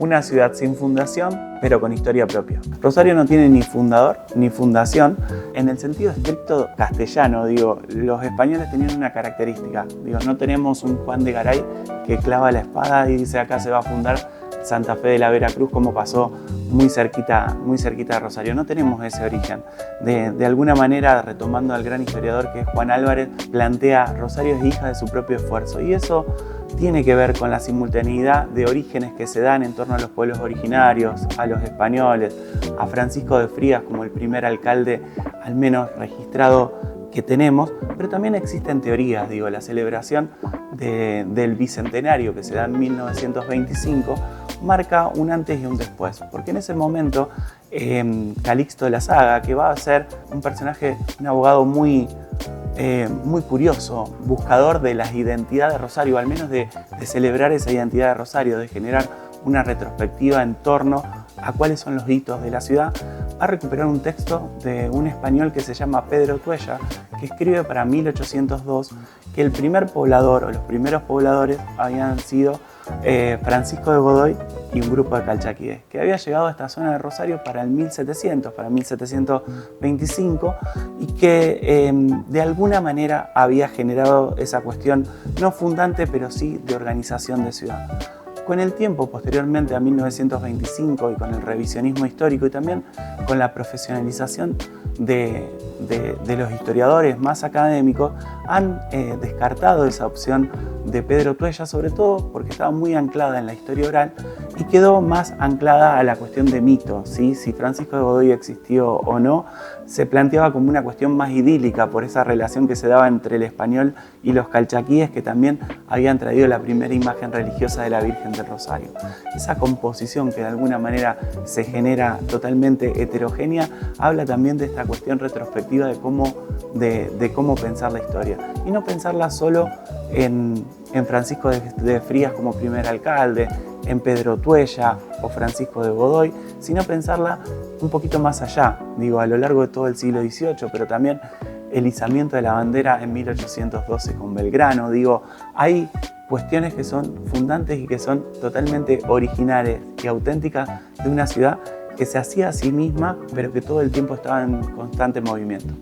una ciudad sin fundación, pero con historia propia. Rosario no tiene ni fundador ni fundación. En el sentido estricto castellano, digo, los españoles tenían una característica. Digo, no tenemos un Juan de Garay que clava la espada y dice acá se va a fundar Santa Fe de la Veracruz, como pasó muy cerquita de Rosario. No tenemos ese origen. De alguna manera, retomando al gran historiador que es Juan Álvarez, plantea Rosario es hija de su propio esfuerzo, y eso tiene que ver con la simultaneidad de orígenes que se dan en torno a los pueblos originarios, a los españoles, a Francisco de Frías como el primer alcalde, al menos registrado, que tenemos, pero también existen teorías. Digo, la celebración del bicentenario que se da en 1925 marca un antes y un después, porque en ese momento Calixto de la Saga, que va a ser un personaje, un abogado muy curioso, buscador de las identidades de Rosario, al menos de celebrar esa identidad de Rosario, de generar una retrospectiva en torno a cuáles son los hitos de la ciudad, va a recuperar un texto de un español que se llama Pedro Tuella, que escribe para 1802 que el primer poblador o los primeros pobladores habían sido Francisco de Godoy y un grupo de calchaquíes, que había llegado a esta zona de Rosario para el 1700, para 1725, y que de alguna manera había generado esa cuestión no fundante, pero sí de organización de ciudad. Con el tiempo, posteriormente a 1925, y con el revisionismo histórico y también con la profesionalización de los historiadores más académicos, han descartado esa opción de Pedro Tuella, sobre todo porque estaba muy anclada en la historia oral y quedó más anclada a la cuestión de mito, ¿sí? Si Francisco de Godoy existió o no, se planteaba como una cuestión más idílica por esa relación que se daba entre el español y los calchaquíes, que también habían traído la primera imagen religiosa de la Virgen del Rosario. Esa composición que de alguna manera se genera totalmente heterogénea habla también de esta cuestión retrospectiva de cómo pensar la historia, y no pensarla solo en Francisco de Frías como primer alcalde, en Pedro Tuella o Francisco de Godoy, sino pensarla un poquito más allá, digo, a lo largo de todo el siglo XVIII, pero también el izamiento de la bandera en 1812 con Belgrano. Digo, hay cuestiones que son fundantes y que son totalmente originales y auténticas de una ciudad que se hacía a sí misma, pero que todo el tiempo estaba en constante movimiento.